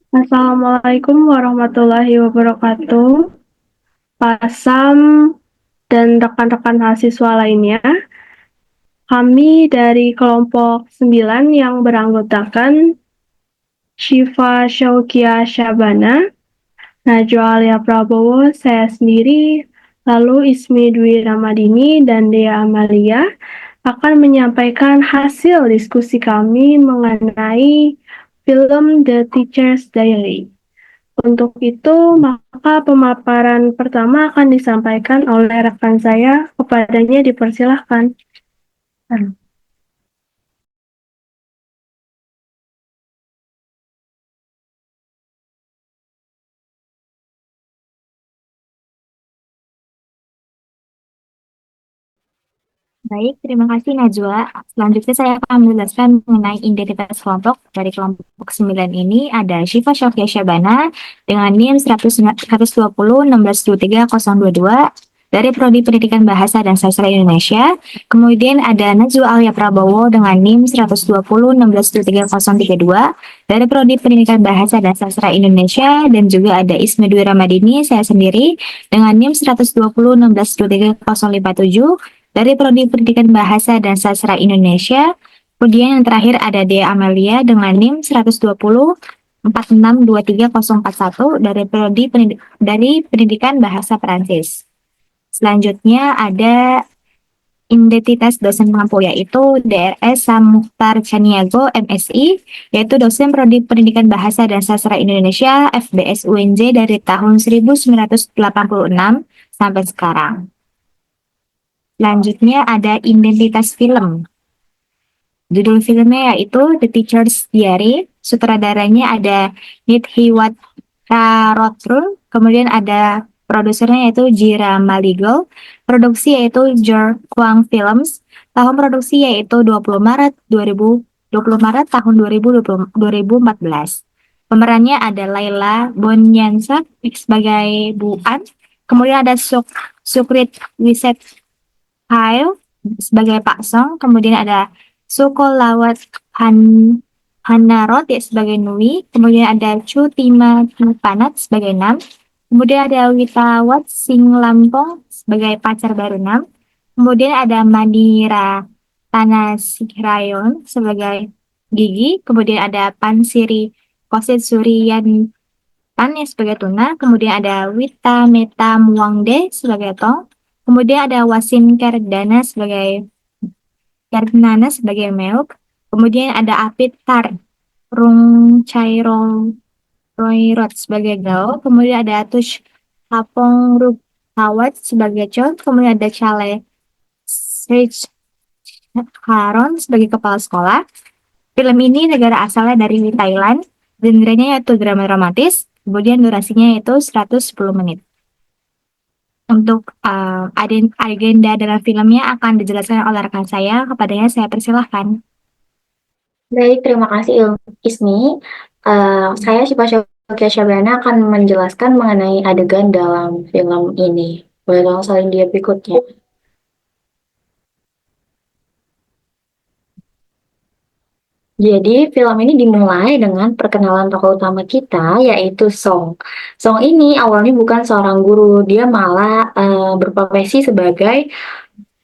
Assalamualaikum warahmatullahi wabarakatuh. Pak Sam dan rekan-rekan mahasiswa lainnya, kami dari kelompok 9 yang beranggotakan Syifa Syaukia Syabana, Najwa Alia Prabowo, saya sendiri, lalu Ismi Dwi Ramadini dan Dea Amalia akan menyampaikan hasil diskusi kami mengenai film The Teacher's Diary. Untuk itu, maka pemaparan pertama akan disampaikan oleh rekan saya, kepadanya dipersilahkan. Baik, terima kasih Najwa. Selanjutnya saya akan menjelaskan mengenai identitas kelompok. Dari kelompok 9 ini ada Syifa Syafia Syabana dengan NIM 120 1623 022 dari Prodi Pendidikan Bahasa dan Sastra Indonesia. Kemudian ada Najwa Alia Prabowo dengan NIM 120 1623 032 dari Prodi Pendidikan Bahasa dan Sastra Indonesia, dan juga ada Isme Dwi Ramadini, saya sendiri, dengan NIM 120 1623 057 dari Prodi Pendidikan Bahasa dan Sastra Indonesia. Kemudian yang terakhir ada Dea Amelia dengan NIM 120 4623041 dari Pendidikan Bahasa Perancis. Selanjutnya ada identitas dosen pengampu, yaitu DRS Sam Mukhtar Chaniago MSI, yaitu dosen Prodi Pendidikan Bahasa dan Sastra Indonesia FBS UNJ dari tahun 1986 sampai sekarang. Selanjutnya ada identitas film. Judul filmnya yaitu The Teacher's Diary. Sutradaranya ada Nidhiwat Rarotrul. Kemudian ada produsernya yaitu Jira Maligo. Produksi yaitu Jor Kwang Films. Tahun produksi yaitu 20 Maret tahun 2014. Pemerannya ada Laila Bonyansa sebagai Bu An. Kemudian ada Sukrit Wiset Hail sebagai Pak Song, kemudian ada Sukolawat Hanarot ya sebagai Nui, kemudian ada Chu Tima Panat sebagai Nam, kemudian ada Witawat Sing Lampong sebagai pacar baru Nam, kemudian ada Madira Tanasikrayon sebagai Gigi, kemudian ada Pansiri Kosit Suryan Tan ya sebagai Tuna, kemudian ada Wita Meta Muangde sebagai Tong, kemudian ada Wasim Kerdana sebagai Meuk. Kemudian ada Apit Tar Rung Chairong Royrot sebagai Gao. Kemudian ada Tush Hapong Ruk Hawat sebagai Chon. Kemudian ada Chale Srich Haron sebagai kepala sekolah. Film ini negara asalnya dari Thailand. Genrenya yaitu drama dramatis. Kemudian durasinya yaitu 110 menit. Untuk agenda dalam filmnya akan dijelaskan oleh rekan saya, kepadanya saya persilahkan. Baik, terima kasih Ismi. Saya Syifa Syaukia Syabana akan menjelaskan mengenai adegan dalam film ini. Boleh tolong salin dia berikutnya. Jadi, film ini dimulai dengan perkenalan tokoh utama kita, yaitu Song. Song ini awalnya bukan seorang guru, dia malah berprofesi sebagai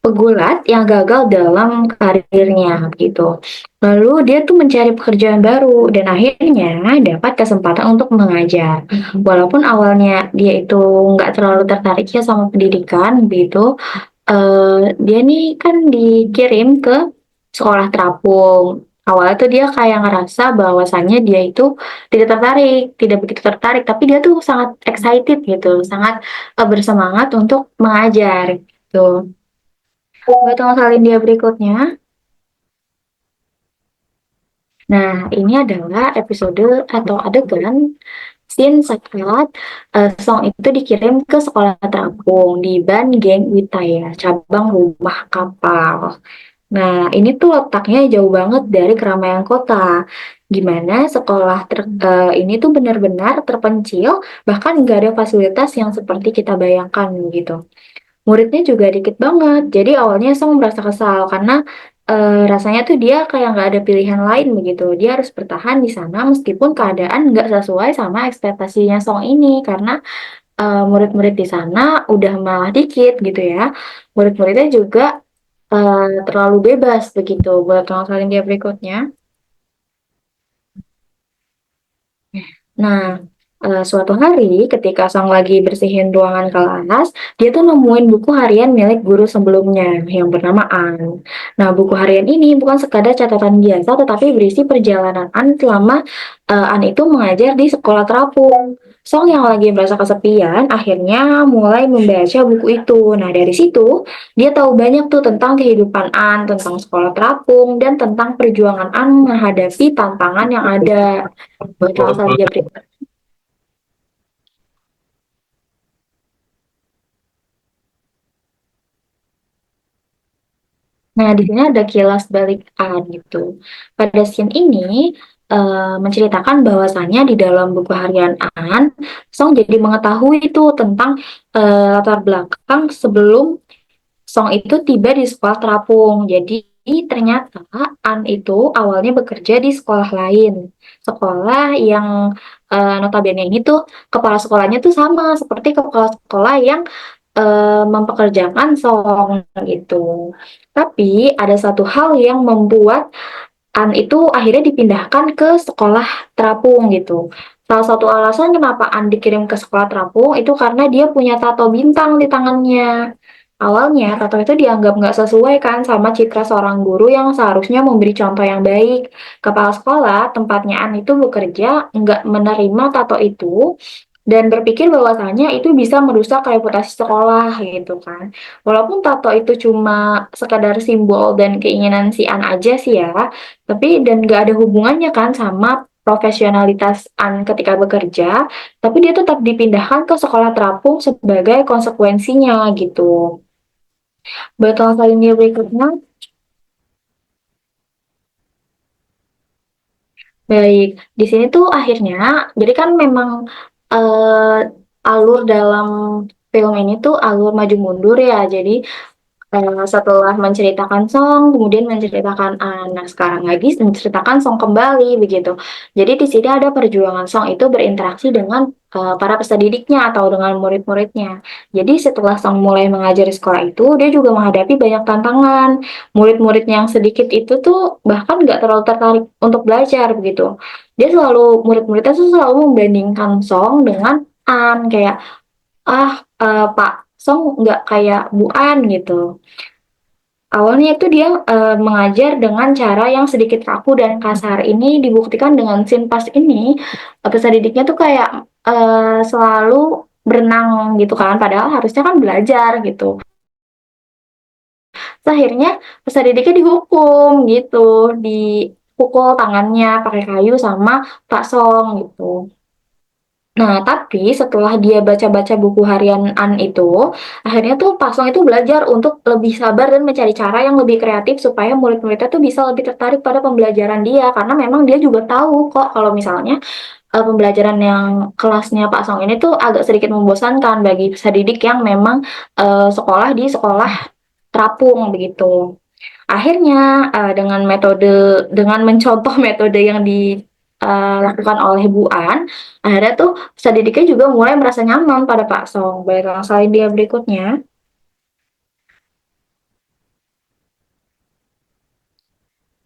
pegulat yang gagal dalam karirnya gitu. Lalu dia tuh mencari pekerjaan baru dan akhirnya dapat kesempatan untuk mengajar. Walaupun awalnya dia itu nggak terlalu tertarik ya sama pendidikan gitu, dia nih kan dikirim ke sekolah terapung. Awalnya tuh dia kayak ngerasa bahwasannya dia itu tidak begitu tertarik, tapi dia tuh sangat excited gitu, sangat bersemangat untuk mengajar gitu. Buat salin dia berikutnya. Nah, ini adalah episode atau adegan scene saat Song itu dikirim ke sekolah terapung di Ban Geng Witaya, cabang rumah kapal. Nah, ini tuh letaknya jauh banget dari keramaian kota. Gimana sekolah ini tuh benar-benar terpencil, bahkan nggak ada fasilitas yang seperti kita bayangkan gitu. Muridnya juga dikit banget. Jadi awalnya Song merasa kesal karena rasanya tuh dia kayak nggak ada pilihan lain begitu. Dia harus bertahan di sana meskipun keadaan nggak sesuai sama ekspektasinya Song ini karena murid-murid di sana udah malah dikit gitu ya. Murid-muridnya juga terlalu bebas begitu. Buat ngafalin dia berikutnya. Nah, suatu hari ketika Sang lagi bersihin ruangan kelas, dia tuh nemuin buku harian milik guru sebelumnya yang bernama An. Nah, buku harian ini bukan sekadar catatan biasa, tetapi berisi perjalanan An selama An itu mengajar di sekolah terapung. Song yang lagi merasa kesepian, akhirnya mulai membaca buku itu. Nah, dari situ dia tahu banyak tuh tentang kehidupan An, tentang sekolah terapung, dan tentang perjuangan An menghadapi tantangan yang ada. Buat dia Nah, di sini ada kilas balik A gitu. Pada scene ini menceritakan bahwasannya di dalam buku harian An, Song jadi mengetahui itu tentang latar belakang sebelum Song itu tiba di sekolah terapung. Jadi ternyata An itu awalnya bekerja di sekolah lain. Sekolah yang notabene ini tuh kepala sekolahnya tuh sama seperti kepala sekolah yang mempekerjakan Song gitu. Tapi ada satu hal yang membuat An itu akhirnya dipindahkan ke sekolah terapung gitu. Salah satu alasan kenapa An dikirim ke sekolah terapung itu karena dia punya tato bintang di tangannya. Awalnya, tato itu dianggap nggak sesuai kan sama citra seorang guru yang seharusnya memberi contoh yang baik. Kepala sekolah, tempatnya An itu bekerja, nggak menerima tato itu, dan berpikir bahwasanya itu bisa merusak reputasi sekolah gitu kan. Walaupun tato itu cuma sekadar simbol dan keinginan si An aja sih ya, tapi dan nggak ada hubungannya kan sama profesionalitas An ketika bekerja, tapi dia tetap dipindahkan ke sekolah terapung sebagai konsekuensinya gitu. Betul kali ini berikutnya. Baik, di sini tuh akhirnya, jadi kan memang eh, alur dalam film ini tuh alur maju mundur ya. Jadi setelah menceritakan Song, kemudian menceritakan An. Nah, sekarang lagi menceritakan Song kembali begitu. Jadi di sini ada perjuangan Song itu berinteraksi dengan para peserta didiknya atau dengan murid-muridnya. Jadi setelah Song mulai mengajar di sekolah itu, dia juga menghadapi banyak tantangan. Murid-murid yang sedikit itu tuh bahkan nggak terlalu tertarik untuk belajar begitu. Dia selalu murid-muridnya tuh selalu membandingkan Song dengan An kayak Pak Song nggak kayak Bu An gitu. Awalnya itu dia mengajar dengan cara yang sedikit kaku dan kasar. Ini dibuktikan dengan scene pas ini, peserta didiknya tuh kayak selalu berenang gitu kan, padahal harusnya kan belajar gitu. Terus akhirnya peserta didiknya dihukum gitu, dipukul tangannya pakai kayu sama Pak Song gitu. Nah, tapi setelah dia baca-baca buku harian An itu, akhirnya tuh Pasong itu belajar untuk lebih sabar dan mencari cara yang lebih kreatif supaya murid-muridnya tuh bisa lebih tertarik pada pembelajaran dia. Karena memang dia juga tahu kok kalau misalnya pembelajaran yang kelasnya Pak Song ini tuh agak sedikit membosankan bagi peserta didik yang memang sekolah di sekolah terapung begitu. Akhirnya dengan mencontoh metode yang dilakukan oleh Bu An, akhirnya tuh peserta didiknya juga mulai merasa nyaman pada Pak Song. Baik, langsung dia berikutnya.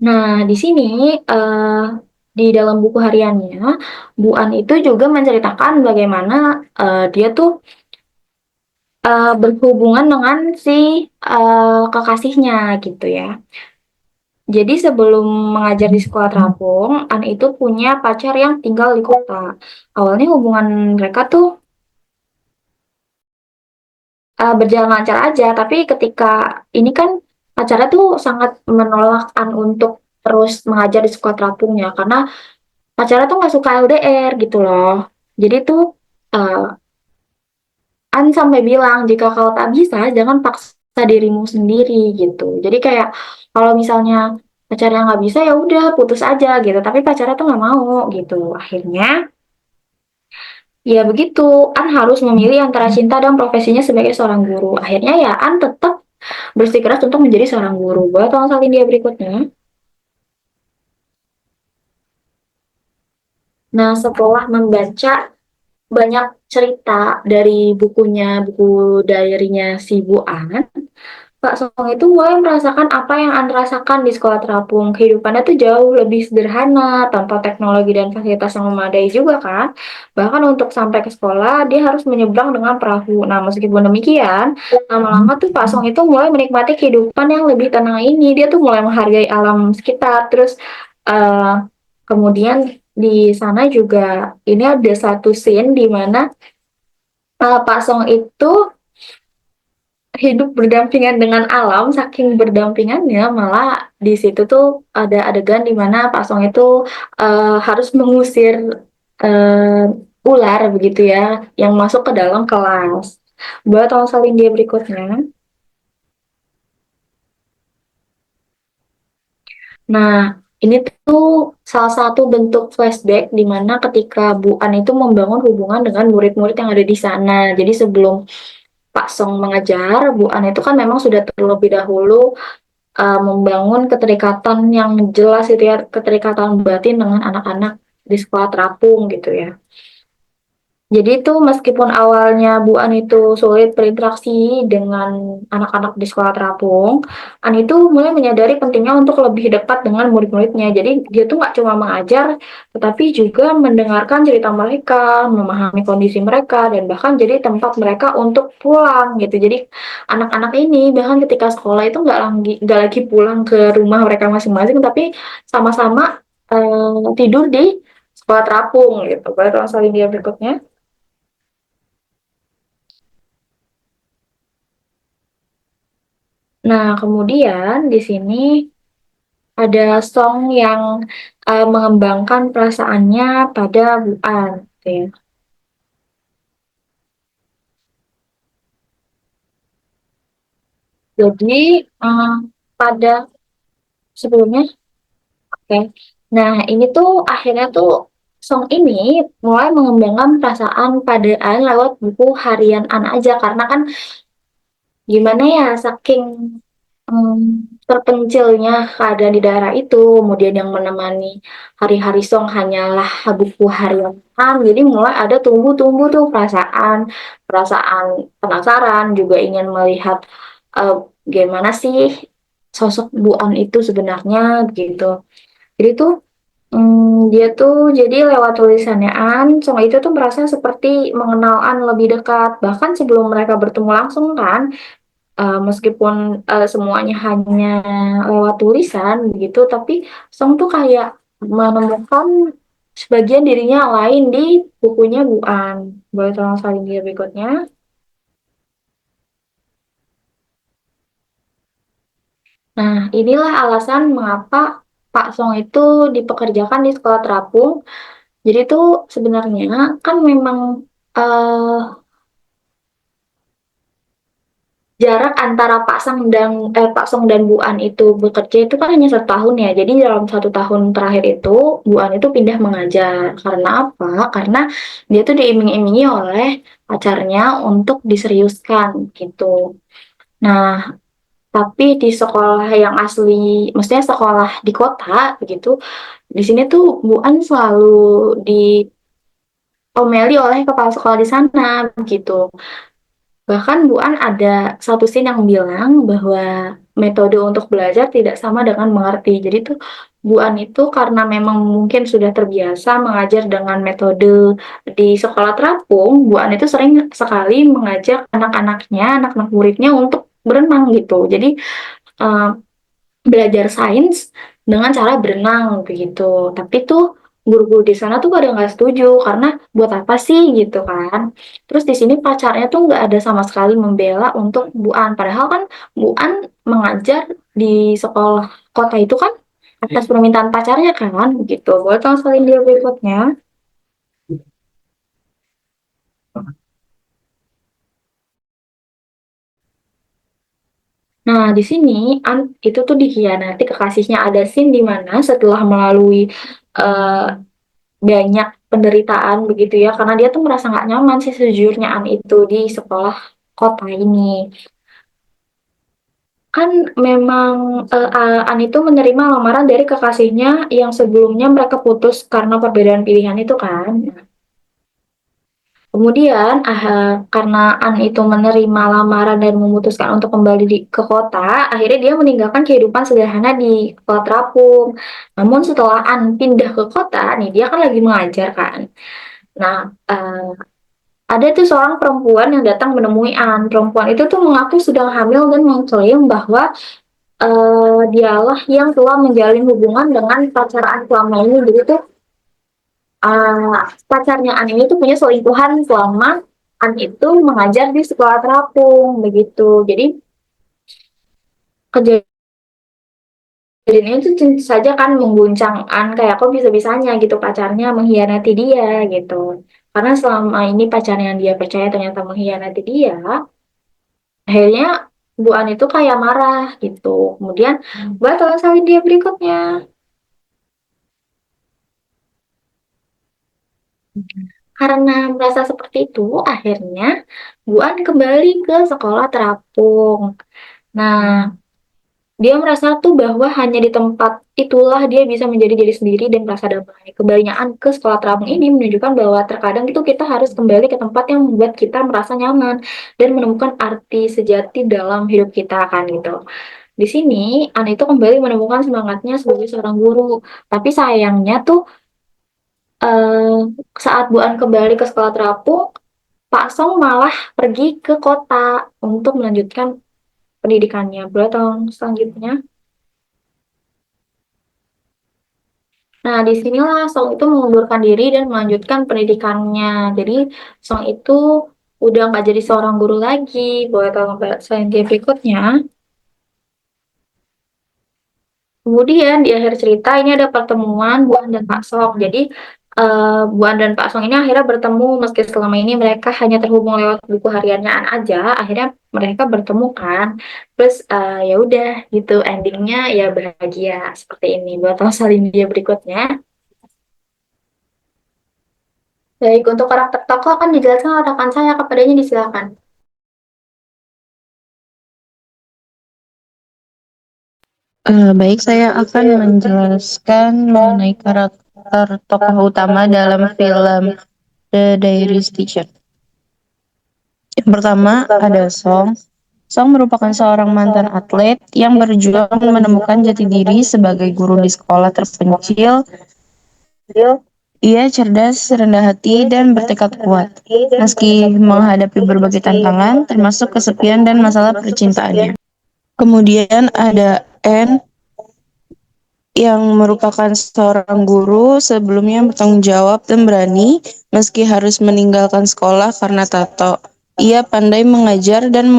Nah, di sini di dalam buku hariannya, Bu An itu juga menceritakan bagaimana dia tuh berhubungan dengan si kekasihnya gitu ya. Jadi sebelum mengajar di sekolah terapung, An itu punya pacar yang tinggal di kota. Awalnya hubungan mereka tuh berjalan lancar aja, tapi ketika ini kan pacarnya tuh sangat menolak An untuk terus mengajar di sekolah terapungnya karena pacarnya tuh nggak suka LDR gitu loh. Jadi tuh uh, An sampai bilang jika kau tak bisa jangan paksa dirimu sendiri gitu. Jadi kayak kalau misalnya pacarnya nggak bisa ya udah putus aja gitu. Tapi pacarnya tuh nggak mau gitu. Akhirnya ya begitu, An harus memilih antara cinta dan profesinya sebagai seorang guru. Akhirnya ya An tetap bersikeras untuk menjadi seorang guru. Boleh tolong salin dia berikutnya. Nah, setelah membaca banyak cerita dari buku diary-nya si Bu An, Kak Song itu mulai merasakan apa yang An rasakan di sekolah terapung. Kehidupannya tuh jauh lebih sederhana, tanpa teknologi dan fasilitas yang memadai juga kan. Bahkan untuk sampai ke sekolah, dia harus menyeberang dengan perahu. Nah, meskipun demikian, lama-lama tuh Pak Song itu mulai menikmati kehidupan yang lebih tenang ini. Dia tuh mulai menghargai alam sekitar. Terus, eh kemudian di sana juga, ini ada satu scene di mana Pak Song itu hidup berdampingan dengan alam, saking berdampingannya malah di situ tuh ada adegan di mana Pak Song itu harus mengusir uh, ular begitu ya, yang masuk ke dalam kelas. Boleh tolong salin dia berikutnya. Nah, ini tuh salah satu bentuk flashback di mana ketika Bu An itu membangun hubungan dengan murid-murid yang ada di sana. Jadi sebelum Pak Song mengajar, Bu An itu kan memang sudah terlebih dahulu membangun keterikatan yang jelas itu ya, keterikatan batin dengan anak-anak di sekolah terapung gitu ya. Jadi itu meskipun awalnya Bu An itu sulit berinteraksi dengan anak-anak di sekolah terapung, An itu mulai menyadari pentingnya untuk lebih dekat dengan murid-muridnya. Jadi dia tuh nggak cuma mengajar, tetapi juga mendengarkan cerita mereka, memahami kondisi mereka, dan bahkan jadi tempat mereka untuk pulang gitu. Jadi anak-anak ini bahkan ketika sekolah itu nggak lagi pulang ke rumah mereka masing-masing, tapi sama-sama tidur di sekolah terapung gitu. Boleh tolong salin dia berikutnya. Nah, kemudian di sini ada song yang mengembangkan perasaannya pada Bu An, gitu ya. Jadi pada sebelumnya, oke. Nah, ini tuh akhirnya tuh song ini mulai mengembangkan perasaan pada An lewat buku harian An aja karena kan gimana ya saking terpencilnya keadaan di daerah itu, kemudian yang menemani hari-hari Song hanyalah buku harian, jadi mulai ada tumbuh-tumbuh tuh perasaan, perasaan penasaran, juga ingin melihat gimana sih sosok Bu An itu sebenarnya gitu. Jadi tuh dia tuh jadi lewat tulisannya Song itu tuh merasa seperti mengenal An lebih dekat, bahkan sebelum mereka bertemu langsung kan. Meskipun semuanya hanya lewat tulisan begitu, tapi Song tuh kayak menemukan sebagian dirinya lain di bukunya Bu An. Boleh tolong salin dia berikutnya. Nah, inilah alasan mengapa Pak Song itu dipekerjakan di sekolah terapung. Jadi tuh sebenarnya kan memang eh, jarak antara Pak Song dan Bu An itu bekerja itu kan hanya 1 tahun ya. Jadi dalam 1 tahun terakhir itu Bu An itu pindah mengajar. Karena apa? Karena dia tuh diiming-imingi oleh pacarnya untuk diseriuskan gitu. Nah, tapi di sekolah yang asli, maksudnya sekolah di kota begitu, di sini tuh Bu An selalu diomeli oleh kepala sekolah di sana begitu. Bahkan Bu An ada satu scene yang bilang bahwa metode untuk belajar tidak sama dengan mengerti. Jadi tuh Bu An itu karena memang mungkin sudah terbiasa mengajar dengan metode di sekolah terapung, Bu An itu sering sekali mengajak anak-anaknya, anak-anak muridnya untuk berenang gitu. Jadi eh, belajar sains dengan cara berenang begitu. Tapi tuh guru-guru di sana tuh pada nggak setuju karena buat apa sih gitu kan. Terus di sini pacarnya tuh nggak ada sama sekali membela untuk Bu An. Padahal kan Bu An mengajar di sekolah kota itu kan atas permintaan pacarnya kan gitu. Boleh tolong salin dia berikutnya. Nah, di sini An itu tuh dikhianati kekasihnya. Ada scene di mana setelah melalui eh, banyak penderitaan begitu ya, karena dia tuh merasa nggak nyaman sih sejujurnya An itu di sekolah kota ini. kan memang An itu menerima lamaran dari kekasihnya yang sebelumnya mereka putus karena perbedaan pilihan itu kan. Kemudian, karena An itu menerima lamaran dan memutuskan untuk kembali ke kota, akhirnya dia meninggalkan kehidupan sederhana di kota terapung. Namun setelah An pindah ke kota, nih dia kan lagi mengajar kan. Nah, ada tuh seorang perempuan yang datang menemui An. Perempuan itu tuh mengaku sedang hamil dan mengklaim bahwa dialah yang telah menjalin hubungan dengan pacar An selama ini. Jadi tuh pacarnya An ini tuh punya selingkuhan selama An itu mengajar di sekolah terapung begitu. Jadi kejadian ini tuh tentu saja kan mengguncang An kayak kok bisa-bisanya gitu pacarnya mengkhianati dia gitu. Karena selama ini pacarnya yang dia percaya ternyata mengkhianati dia, akhirnya Bu An itu kayak marah gitu. Kemudian batal salin dia berikutnya. Karena merasa seperti itu, akhirnya Bu An kembali ke sekolah terapung. Nah, dia merasa tuh bahwa hanya di tempat itulah dia bisa menjadi diri sendiri dan merasa damai. Kebanyakan ke sekolah terapung ini menunjukkan bahwa terkadang itu kita harus kembali ke tempat yang membuat kita merasa nyaman dan menemukan arti sejati dalam hidup kita kan gitu. Di sini, Ana itu kembali menemukan semangatnya sebagai seorang guru. Tapi sayangnya tuh eh, saat Bu An kembali ke sekolah terapung, Pak Song malah pergi ke kota untuk melanjutkan pendidikannya. Boleh tolong selanjutnya? Nah, disinilah Song itu mengundurkan diri dan melanjutkan pendidikannya. Jadi, Song itu udah nggak jadi seorang guru lagi. Boleh tolong selanjutnya berikutnya. Kemudian di akhir cerita ini ada pertemuan Bu An dan Pak Sok. Jadi Bu An dan Pak Sok ini akhirnya bertemu meski selama ini mereka hanya terhubung lewat buku hariannya An aja. Akhirnya mereka bertemu kan. Terus ya udah gitu endingnya ya bahagia seperti ini. Buat tahu salin dia berikutnya. Baik untuk karakter tokoh akan dijelaskan oleh rekan saya kepadanya disilakan. Baik, saya akan menjelaskan mengenai karakter tokoh utama dalam film The Diaries Teacher. Yang pertama ada Song. Song merupakan seorang mantan atlet yang berjuang menemukan jati diri sebagai guru di sekolah terpencil. Ia cerdas, rendah hati, dan bertekad kuat. Meski menghadapi berbagai tantangan, termasuk kesepian dan masalah percintaannya. Kemudian ada Anne yang merupakan seorang guru sebelumnya bertanggung jawab dan berani meski harus meninggalkan sekolah karena tato. Ia pandai mengajar dan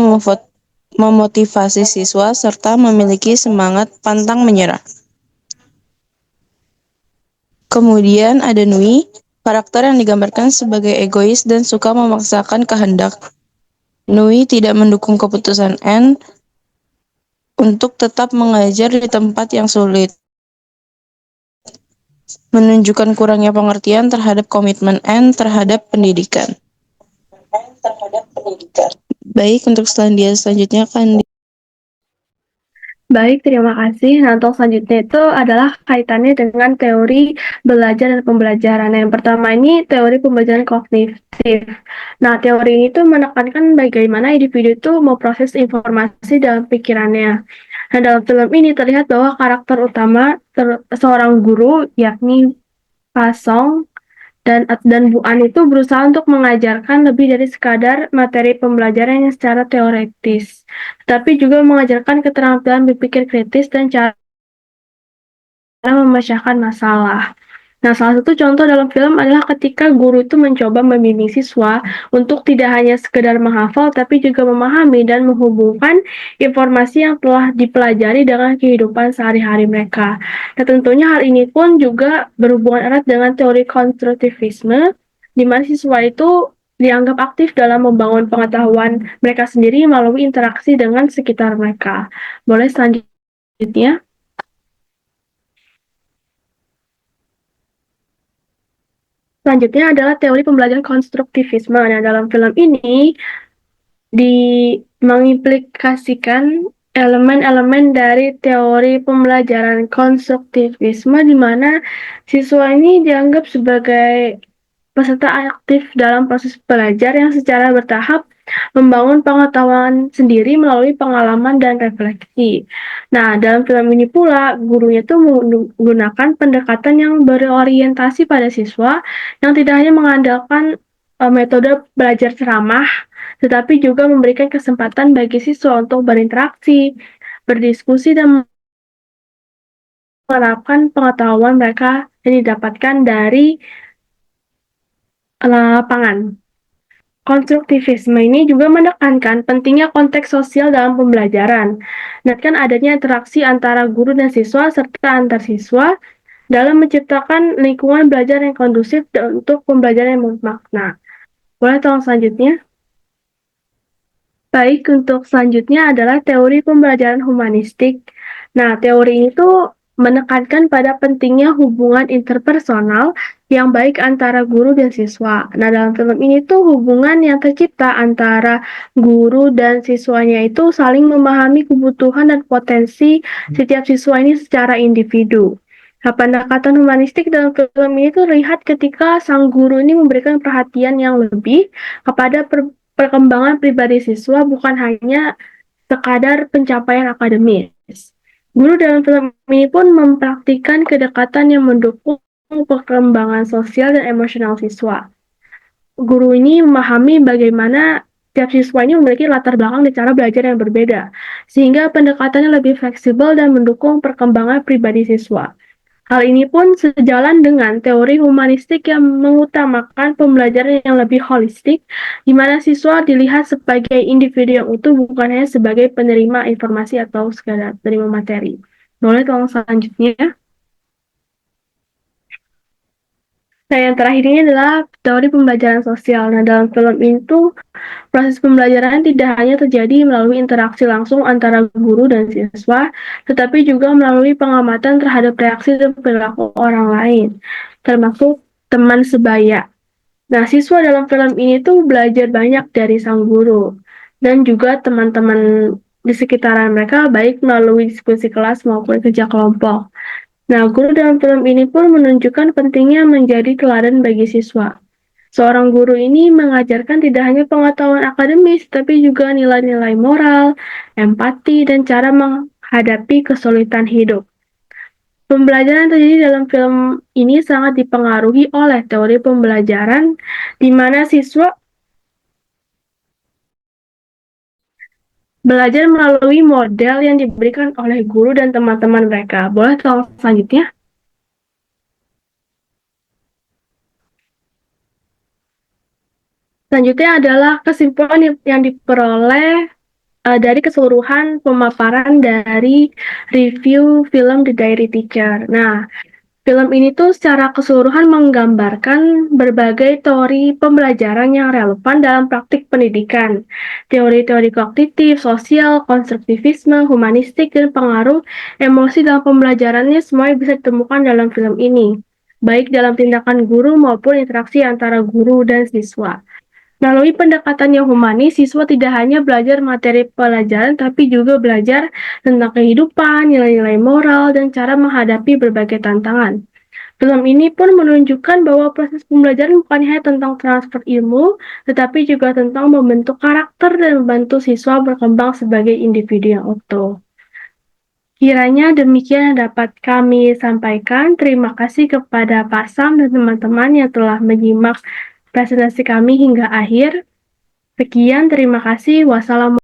memotivasi siswa serta memiliki semangat pantang menyerah. Kemudian ada Nui, karakter yang digambarkan sebagai egois dan suka memaksakan kehendak. Nui tidak mendukung keputusan Anne untuk tetap mengajar di tempat yang sulit, menunjukkan kurangnya pengertian terhadap komitmen Anne terhadap pendidikan. Baik, untuk selanjutnya akan Baik, terima kasih. Nah, untuk selanjutnya itu adalah kaitannya dengan teori belajar dan pembelajaran. Nah, yang pertama ini teori pembelajaran kognitif. Nah, teori ini tuh menekankan bagaimana individu itu memproses informasi dalam pikirannya. Nah, dalam film ini terlihat bahwa karakter utama seorang guru, yakni Pasong, dan Bu An itu berusaha untuk mengajarkan lebih dari sekadar materi pembelajaran yang secara teoritis, tetapi juga mengajarkan keterampilan berpikir kritis dan cara memecahkan masalah. Nah, salah satu contoh dalam film adalah ketika guru itu mencoba membimbing siswa untuk tidak hanya sekedar menghafal, tapi juga memahami dan menghubungkan informasi yang telah dipelajari dengan kehidupan sehari-hari mereka. Nah, tentunya hal ini pun juga berhubungan erat dengan teori konstruktivisme, di mana siswa itu dianggap aktif dalam membangun pengetahuan mereka sendiri melalui interaksi dengan sekitar mereka. Boleh selanjutnya? Selanjutnya adalah teori pembelajaran konstruktivisme. Nah, dalam film ini mengimplikasikan elemen-elemen dari teori pembelajaran konstruktivisme di mana siswa ini dianggap sebagai peserta aktif dalam proses belajar yang secara bertahap membangun pengetahuan sendiri melalui pengalaman dan refleksi. Nah, dalam film ini pula, gurunya tuh menggunakan pendekatan yang berorientasi pada siswa yang tidak hanya mengandalkan metode belajar ceramah, tetapi juga memberikan kesempatan bagi siswa untuk berinteraksi, berdiskusi, dan menerapkan pengetahuan mereka yang didapatkan dari lapangan. Konstruktivisme ini juga menekankan pentingnya konteks sosial dalam pembelajaran, dan adanya interaksi antara guru dan siswa serta antar siswa dalam menciptakan lingkungan belajar yang kondusif untuk pembelajaran yang bermakna. Boleh tolong selanjutnya? Baik, untuk selanjutnya adalah teori pembelajaran humanistik. Nah, teori ini tuh menekankan pada pentingnya hubungan interpersonal yang baik antara guru dan siswa. Nah, dalam film ini tuh hubungan yang tercipta antara guru dan siswanya itu saling memahami kebutuhan dan potensi setiap siswa ini secara individu. Nah, pendekatan humanistik dalam film ini tuh terlihat ketika sang guru ini memberikan perhatian yang lebih kepada perkembangan pribadi siswa, bukan hanya sekadar pencapaian akademis. Guru dalam film ini pun mempraktikkan kedekatan yang mendukung perkembangan sosial dan emosional siswa. Guru ini memahami bagaimana setiap siswa ini memiliki latar belakang dan cara belajar yang berbeda, sehingga pendekatannya lebih fleksibel dan mendukung perkembangan pribadi siswa. Hal ini pun sejalan dengan teori humanistik yang mengutamakan pembelajaran yang lebih holistik, di mana siswa dilihat sebagai individu yang utuh, bukan hanya sebagai penerima informasi atau sekadar penerima materi. Boleh tolong selanjutnya? Nah, yang terakhir ini adalah teori pembelajaran sosial. Nah, dalam film itu, proses pembelajaran tidak hanya terjadi melalui interaksi langsung antara guru dan siswa, tetapi juga melalui pengamatan terhadap reaksi dan perilaku orang lain, termasuk teman sebaya. Nah, siswa dalam film ini tuh belajar banyak dari sang guru, dan juga teman-teman di sekitaran mereka, baik melalui diskusi kelas maupun kerja kelompok. Nah, guru dalam film ini pun menunjukkan pentingnya menjadi teladan bagi siswa. Seorang guru ini mengajarkan tidak hanya pengetahuan akademis, tapi juga nilai-nilai moral, empati, dan cara menghadapi kesulitan hidup. Pembelajaran yang terjadi dalam film ini sangat dipengaruhi oleh teori pembelajaran, di mana siswa belajar melalui model yang diberikan oleh guru dan teman-teman mereka. Boleh tolong selanjutnya? Selanjutnya adalah kesimpulan yang diperoleh dari keseluruhan pemaparan dari review film The Diary Teacher. Nah, film ini tuh secara keseluruhan menggambarkan berbagai teori pembelajaran yang relevan dalam praktik pendidikan. Teori-teori kognitif, sosial, konstruktivisme, humanistik, dan pengaruh emosi dalam pembelajarannya semuanya bisa ditemukan dalam film ini, baik dalam tindakan guru maupun interaksi antara guru dan siswa. Melalui pendekatan yang humanis, siswa tidak hanya belajar materi pelajaran, tapi juga belajar tentang kehidupan, nilai-nilai moral, dan cara menghadapi berbagai tantangan. Film ini pun menunjukkan bahwa proses pembelajaran bukan hanya tentang transfer ilmu, tetapi juga tentang membentuk karakter dan membantu siswa berkembang sebagai individu yang utuh. Kiranya demikian yang dapat kami sampaikan. Terima kasih kepada Pak Sam dan teman-teman yang telah menyimak presentasi kami hingga akhir. Sekian, terima kasih. Wassalamualaikum.